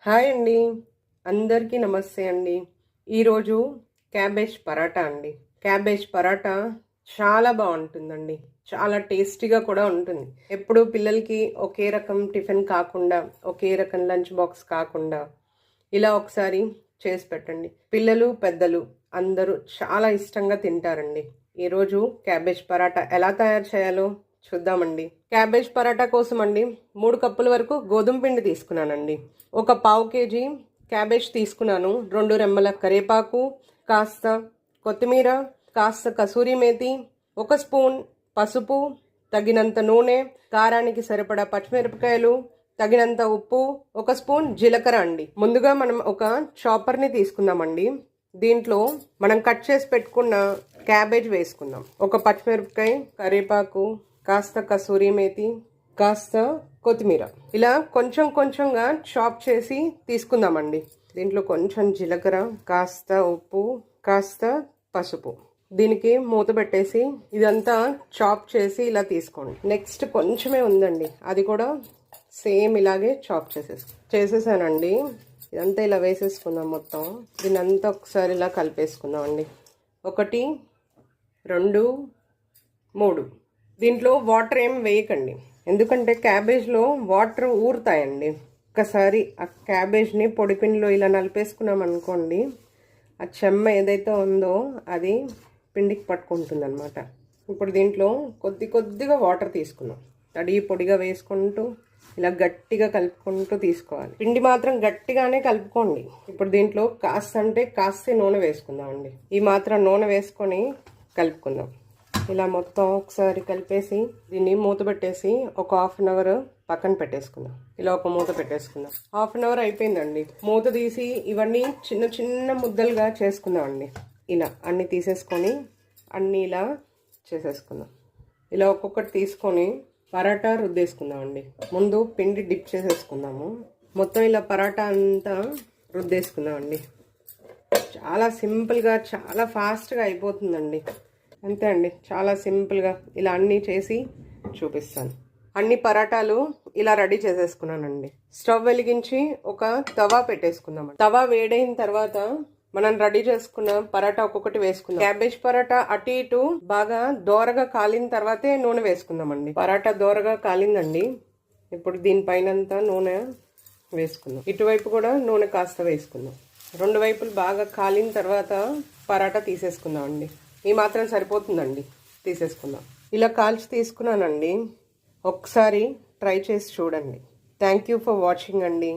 Hi అండి, అందరికీ నమస్తే అండి. ఈరోజు క్యాబేజ్ పరాటా అండి. క్యాబేజ్ పరాటా చాలా బాగుంటుందండి, చాలా టేస్టీగా కూడా ఉంటుంది. ఎప్పుడు పిల్లలకి ఒకే రకం టిఫిన్ కాకుండా, ఒకే రకం లంచ్ బాక్స్ కాకుండా ఇలా ఒకసారి చేసి పెట్టండి. పిల్లలు పెద్దలు అందరూ చాలా ఇష్టంగా తింటారండి. ఈరోజు క్యాబేజ్ పరాటా ఎలా తయారు చేయాలో చూద్దామండి. క్యాబేజ్ పరాటా కోసం అండి 3 కప్పుల వరకు గోధుమ పిండి తీసుకున్నానండి. ఒక పావు కేజీ క్యాబేజ్ తీసుకున్నాను. 2 రెమ్మల కరివేపాకు, కాస్త కొత్తిమీర, కాస్త కసూరి మేతి, 1 స్పూన్ పసుపు, తగినంత నూనె, కారానికి సరిపడా పచ్చిమిరపకాయలు, తగినంత ఉప్పు, 1 స్పూన్ జీలకర్ర అండి. ముందుగా మనం ఒక చాపర్ని తీసుకుందామండి. దీంట్లో మనం కట్ చేసి పెట్టుకున్న క్యాబేజ్ వేసుకుందాం. 1 పచ్చిమిరపకాయ, కరివేపాకు, కాస్త కసూరి మేతి, కాస్త కొత్తిమీర ఇలా కొంచెం కొంచెంగా చాప్ చేసి తీసుకుందామండి. దీంట్లో కొంచెం జీలకర్ర, కాస్త ఉప్పు, కాస్త పసుపు. దీనికి మూత పెట్టేసి ఇదంతా చాప్ చేసి ఇలా తీసుకోండి. నెక్స్ట్ కొంచెమే ఉందండి, అది కూడా సేమ్ ఇలాగే చాప్ చేసేసానండి. ఇదంతా ఇలా వేసేసుకుందాం మొత్తం. దీని అంతా ఒకసారి ఇలా కలిపేసుకుందాం అండి. 1 2 3. దీంట్లో వాటర్ ఏం వేయకండి, ఎందుకంటే క్యాబేజ్లో వాటర్ ఊరుతాయండి. ఒక్కసారి ఆ క్యాబేజ్ని పొడిపిండిలో ఇలా నలిపేసుకున్నాం అనుకోండి, ఆ చెమ్మ ఏదైతే ఉందో అది పిండికి పట్టుకుంటుంది అనమాట. ఇప్పుడు దీంట్లో కొద్దిగా వాటర్ తీసుకున్నాం. తడి పొడిగా వేసుకుంటూ ఇలా గట్టిగా కలుపుకుంటూ తీసుకోవాలి. పిండి మాత్రం గట్టిగానే కలుపుకోండి. ఇప్పుడు దీంట్లో కాస్త నూనె వేసుకుందామండి. ఈ మాత్రం నూనె వేసుకొని కలుపుకుందాం. ఇలా మొత్తం ఒకసారి కలిపేసి దీన్ని మూత పెట్టేసి ఒక 1/2 అవర్ పక్కన పెట్టేసుకుందాం. ఇలా ఒక మూత పెట్టేసుకుందాం. 1/2 అవర్ అయిపోయిందండి. మూత తీసి ఇవన్నీ చిన్న చిన్న ముద్దలుగా చేసుకుందాం అండి. ఇలా అన్ని తీసేసుకొని అన్నీ ఇలా చేసేసుకుందాం. ఇలా ఒక్కొక్కటి తీసుకొని పరాటా రుద్దేసుకుందాం అండి. ముందు పిండి డిప్ చేసేసుకుందాము. మొత్తం ఇలా పరాటా అంతా రుద్దేసుకుందాం అండి. చాలా సింపుల్గా, చాలా ఫాస్ట్గా అయిపోతుందండి. అంతే అండి, చాలా సింపుల్గా ఇలా అన్నీ చేసి చూపిస్తాను. అన్ని పరాటాలు ఇలా రెడీ చేసేసుకున్నానండి. స్టవ్ వెలిగించి ఒక తవా పెట్టేసుకుందాం. తవా వేడైన తర్వాత మనం రెడీ చేసుకున్న పరాటా ఒక్కొక్కటి వేసుకుందాం. క్యాబేజ్ పరాటా అటు ఇటు బాగా దోరగా కాలిన తర్వాతే నూనె వేసుకుందామండి. పరాటా దోరగా కాలిందండి. ఇప్పుడు దీనిపైనంతా నూనె వేసుకుందాం. ఇటువైపు కూడా నూనె కాస్త వేసుకుందాం. 2 వైపులు బాగా కాలిన తర్వాత పరాటా తీసేసుకుందాం అండి. ఈ మాత్రం సరిపోతుందండి, తీసేసుకుందాం. ఇలా కాల్చి తీసుకున్నానండి. ఒకసారి ట్రై చేసి చూడండి. థ్యాంక్ యూ ఫర్ వాచింగ్ అండి.